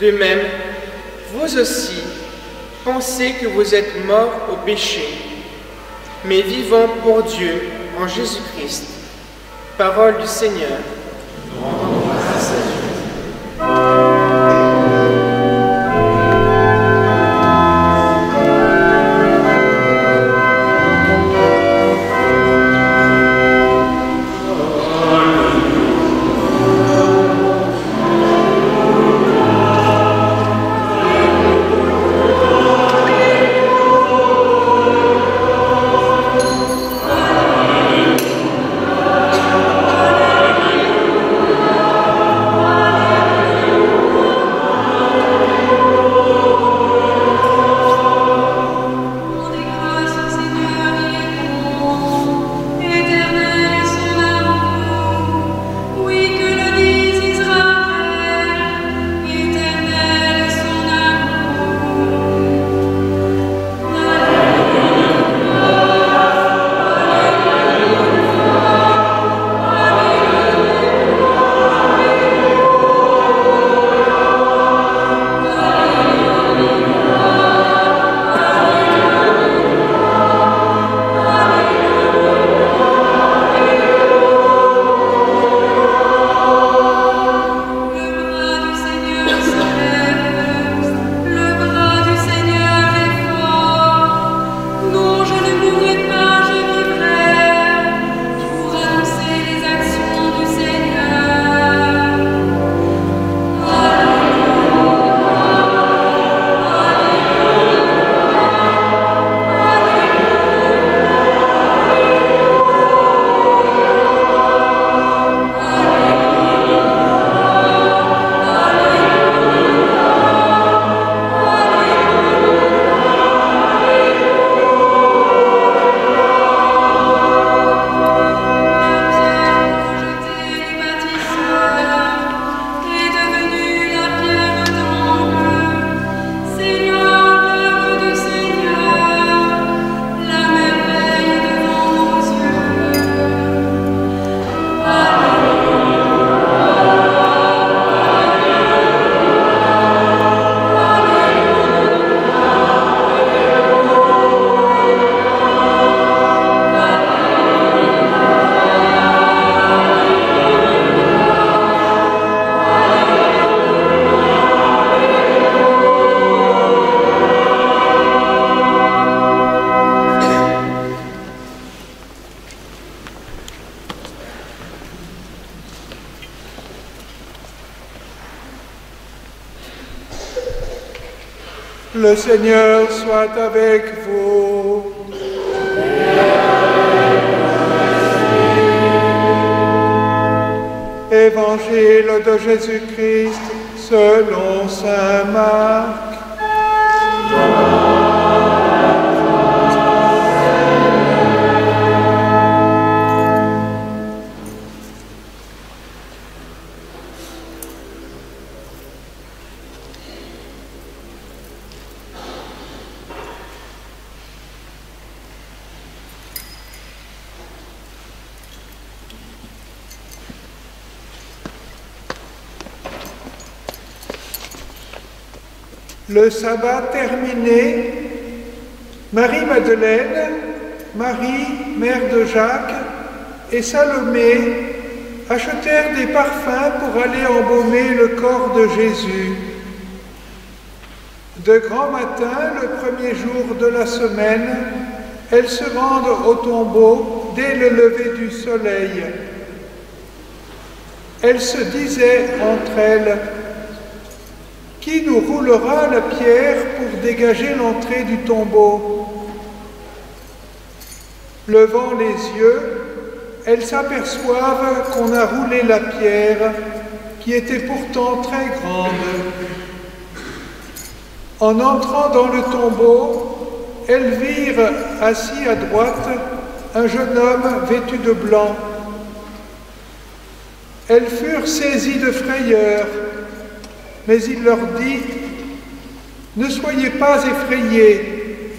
De même, vous aussi, pensez que vous êtes morts au péché, mais vivants pour Dieu en Jésus-Christ. Parole du Seigneur. Alleluia. Le Seigneur soit avec vous. Évangile de Jésus-Christ selon saint Marc. Le sabbat terminé, Marie-Madeleine, Marie, mère de Jacques, et Salomé achetèrent des parfums pour aller embaumer le corps de Jésus. De grand matin, le premier jour de la semaine, elles se rendent au tombeau dès le lever du soleil. Elles se disaient entre elles: qui nous roulera la pierre pour dégager l'entrée du tombeau? Levant les yeux, elles s'aperçoivent qu'on a roulé la pierre, qui était pourtant très grande. En entrant dans le tombeau, elles virent assis à droite un jeune homme vêtu de blanc. Elles furent saisies de frayeur. Mais il leur dit: ne soyez pas effrayés,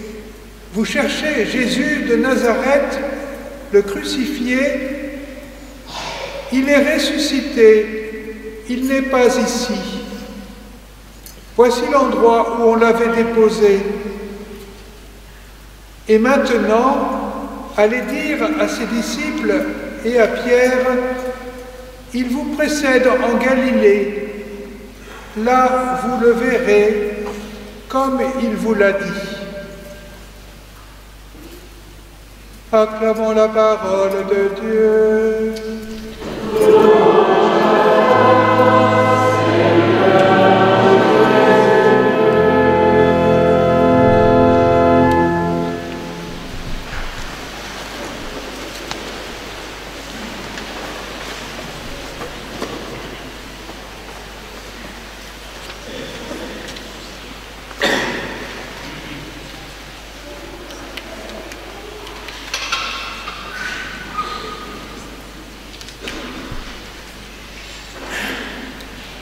vous cherchez Jésus de Nazareth, le crucifié. Il est ressuscité, il n'est pas ici. Voici l'endroit où on l'avait déposé. Et maintenant, allez dire à ses disciples et à Pierre: il vous précède en Galilée. Là, vous le verrez, comme il vous l'a dit. Acclamons la parole de Dieu.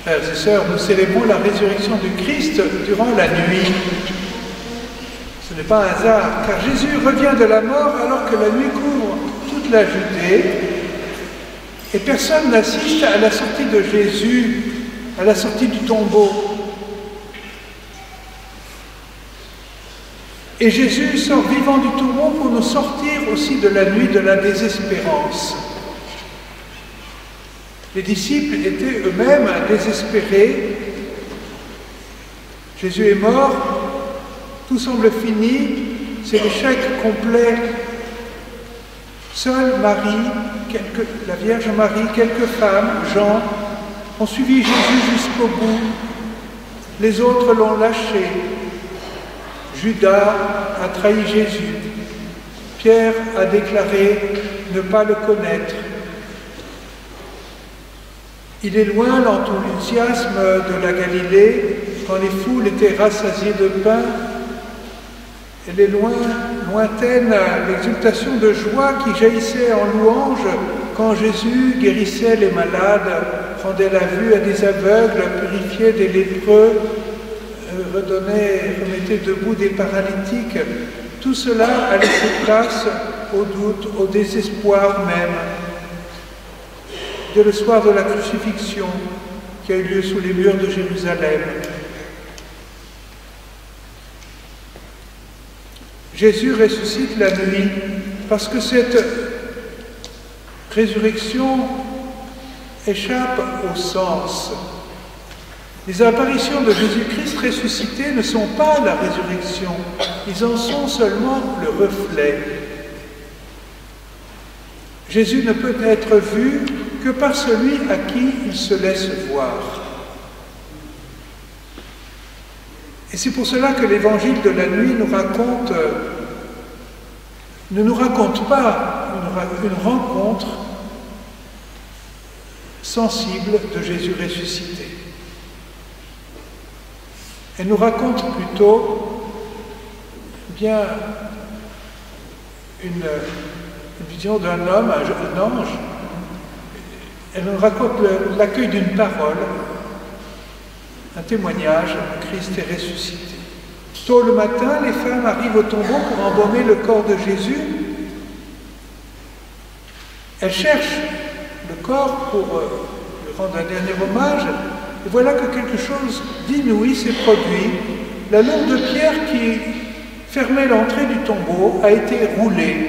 Frères et sœurs, nous célébrons la résurrection du Christ durant la nuit. Ce n'est pas un hasard, car Jésus revient de la mort alors que la nuit couvre toute la Judée et personne n'assiste à la sortie de Jésus, à la sortie du tombeau. Et Jésus sort vivant du tombeau pour nous sortir aussi de la nuit de la désespérance. Les disciples étaient eux-mêmes désespérés. Jésus est mort, tout semble fini, c'est l'échec complet. Seule Marie, la Vierge Marie, quelques femmes, Jean, ont suivi Jésus jusqu'au bout. Les autres l'ont lâché. Judas a trahi Jésus. Pierre a déclaré ne pas le connaître. Il est loin l'enthousiasme de la Galilée, quand les foules étaient rassasiées de pain. Elle est lointaine l'exultation de joie qui jaillissait en louange quand Jésus guérissait les malades, rendait la vue à des aveugles, purifiait des lépreux, remettait debout des paralytiques. Tout cela a laissé place au doute, au désespoir même. Dès le soir de la crucifixion qui a eu lieu sous les murs de Jérusalem. Jésus ressuscite la nuit parce que cette résurrection échappe au sens. Les apparitions de Jésus-Christ ressuscité ne sont pas la résurrection, ils en sont seulement le reflet. Jésus ne peut être vu que par celui à qui il se laisse voir. Et c'est pour cela que l'évangile de la nuit ne nous raconte pas une rencontre sensible de Jésus ressuscité. Elle nous raconte plutôt bien une vision d'un homme, un ange. Elle nous raconte l'accueil d'une parole, un témoignage, Christ est ressuscité. Tôt le matin, les femmes arrivent au tombeau pour embaumer le corps de Jésus. Elles cherchent le corps pour lui rendre un dernier hommage. Et voilà que quelque chose d'inouï s'est produit. La lourde pierre qui fermait l'entrée du tombeau a été roulée.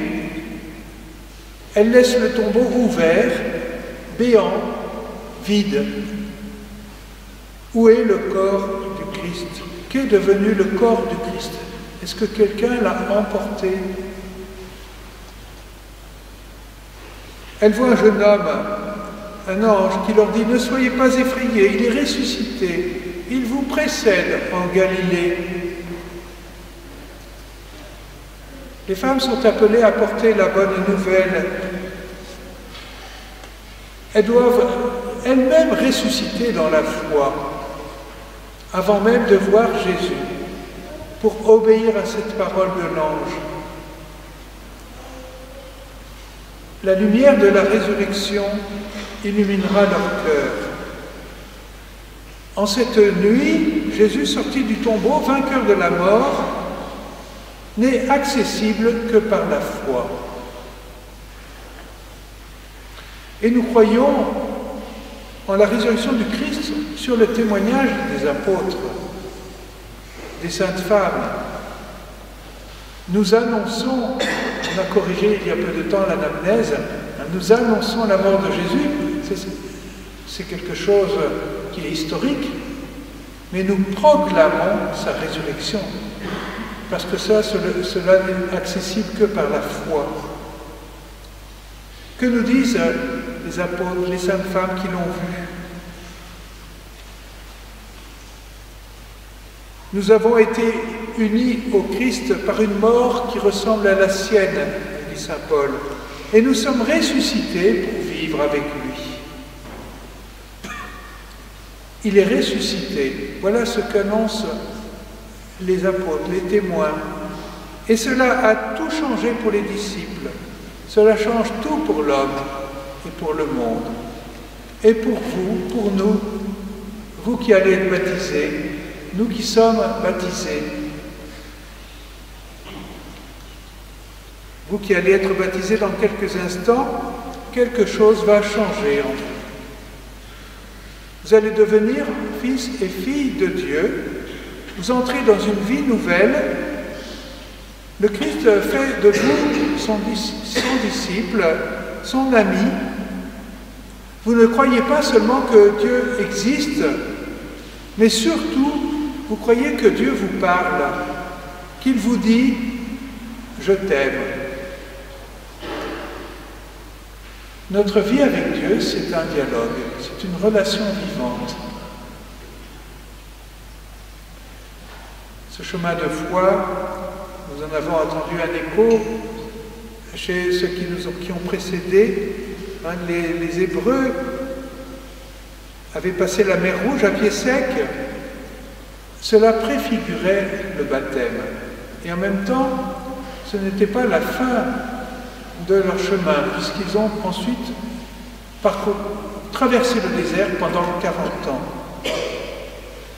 Elle laisse le tombeau ouvert, béant, vide. Où est le corps du Christ? Qu'est devenu le corps du Christ? Est-ce que quelqu'un l'a emporté? Elle voit un jeune homme, un ange, qui leur dit « Ne soyez pas effrayés, il est ressuscité, il vous précède en Galilée. » Les femmes sont appelées à porter la bonne nouvelle. Elles doivent elles-mêmes ressusciter dans la foi, avant même de voir Jésus, pour obéir à cette parole de l'ange. La lumière de la résurrection illuminera leur cœur. En cette nuit, Jésus, sorti du tombeau, vainqueur de la mort, n'est accessible que par la foi. Et nous croyons en la résurrection du Christ sur le témoignage des apôtres, des saintes femmes. Nous annonçons, on a corrigé il y a peu de temps l'anamnèse, nous annonçons la mort de Jésus, c'est quelque chose qui est historique, mais nous proclamons sa résurrection, parce que cela n'est accessible que par la foi. Que nous disent les apôtres, les saintes femmes qui l'ont vu? Nous avons été unis au Christ par une mort qui ressemble à la sienne, dit saint Paul, et nous sommes ressuscités pour vivre avec lui. Il est ressuscité. Voilà ce qu'annoncent les apôtres, les témoins. Et cela a tout changé pour les disciples. Cela change tout pour l'homme et pour le monde. Et pour vous, pour nous, vous qui allez être baptisés, nous qui sommes baptisés, vous qui allez être baptisés dans quelques instants, quelque chose va changer en vous. Vous allez devenir fils et filles de Dieu, vous entrez dans une vie nouvelle. Le Christ fait de vous son disciple, son ami. Vous ne croyez pas seulement que Dieu existe, mais surtout, vous croyez que Dieu vous parle, qu'il vous dit « Je t'aime ». Notre vie avec Dieu, c'est un dialogue, c'est une relation vivante. Ce chemin de foi, nous en avons entendu un écho chez ceux qui ont précédé. Les Hébreux avaient passé la mer Rouge à pied sec. Cela préfigurait le baptême. Et en même temps, ce n'était pas la fin de leur chemin, puisqu'ils ont ensuite traversé le désert pendant 40 ans.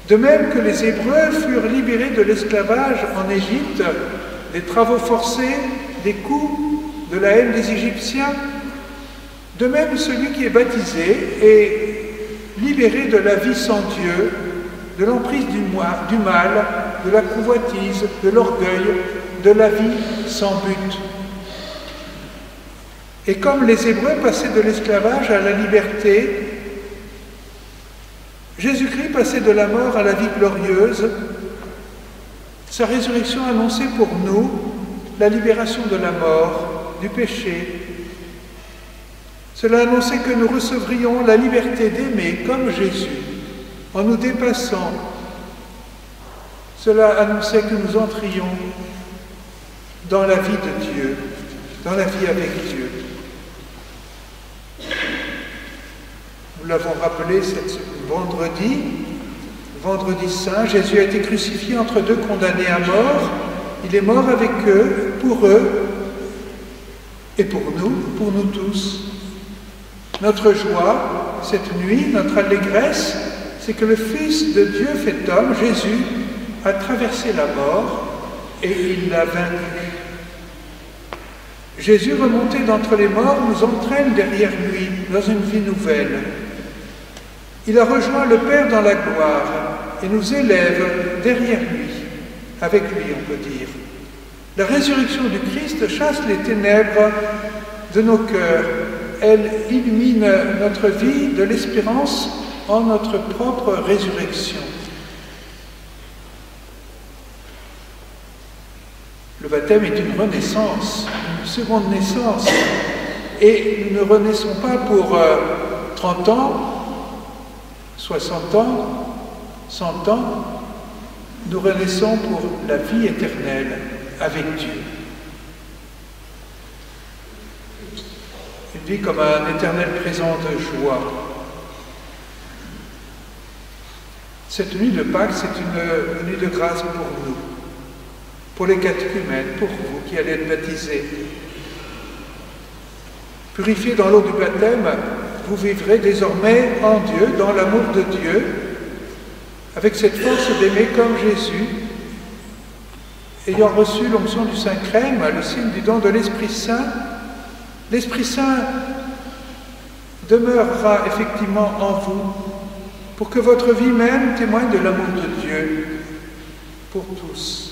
De même que les Hébreux furent libérés de l'esclavage en Égypte, des travaux forcés, des coups, de la haine des Égyptiens, de même celui qui est baptisé est libéré de la vie sans Dieu, de l'emprise du mal, de la convoitise, de l'orgueil, de la vie sans but. Et comme les Hébreux passaient de l'esclavage à la liberté, Jésus-Christ passait de la mort à la vie glorieuse. Sa résurrection annonçait pour nous la libération de la mort, du péché. Cela annonçait que nous recevrions la liberté d'aimer comme Jésus, en nous dépassant Cela annonçait que nous entrions dans la vie de Dieu, dans la vie avec Dieu. Nous l'avons rappelé ce vendredi saint, Jésus a été crucifié entre deux condamnés à mort. Il est mort avec eux, pour eux et pour nous tous. Notre joie, cette nuit, notre allégresse, c'est que le Fils de Dieu fait homme, Jésus, a traversé la mort et il l'a vaincu. Jésus, remonté d'entre les morts, nous entraîne derrière lui dans une vie nouvelle. Il a rejoint le Père dans la gloire et nous élève derrière lui, avec lui, on peut dire. La résurrection du Christ chasse les ténèbres de nos cœurs. Elle illumine notre vie de l'espérance en notre propre résurrection. Le baptême est une renaissance, une seconde naissance. Et nous ne renaissons pas pour 30 ans, 60 ans, 100 ans. Nous renaissons pour la vie éternelle avec Dieu. Une vie comme un éternel présent de joie. Cette nuit de Pâques, c'est une nuit de grâce pour nous, pour les catéchumènes, pour vous qui allez être baptisés. Purifiés dans l'eau du baptême, vous vivrez désormais en Dieu, dans l'amour de Dieu, avec cette force d'aimer comme Jésus, ayant reçu l'onction du Saint-Crème, le signe du don de l'Esprit Saint. L'Esprit Saint demeurera effectivement en vous pour que votre vie même témoigne de l'amour de Dieu pour tous.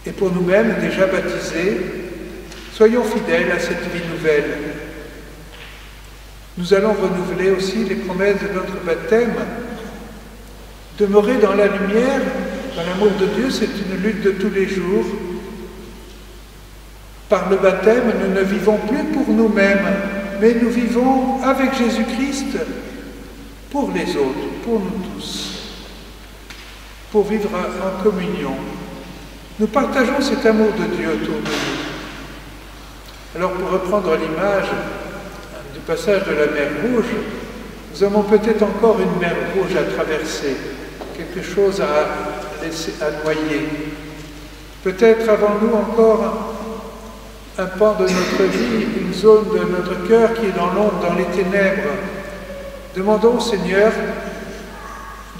Et pour nous-mêmes, déjà baptisés, soyons fidèles à cette vie nouvelle. Nous allons renouveler aussi les promesses de notre baptême. Demeurer dans la lumière, dans l'amour de Dieu, c'est une lutte de tous les jours. Par le baptême, nous ne vivons plus pour nous-mêmes, mais nous vivons avec Jésus-Christ pour les autres, pour nous tous, pour vivre en communion. Nous partageons cet amour de Dieu autour de nous. Alors, pour reprendre l'image du passage de la mer Rouge, nous avons peut-être encore une mer Rouge à traverser, quelque chose à noyer. Peut-être avons-nous encore un pan de notre vie, une zone de notre cœur qui est dans l'ombre, dans les ténèbres. Demandons au Seigneur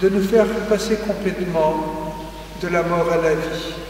de nous faire passer complètement de la mort à la vie.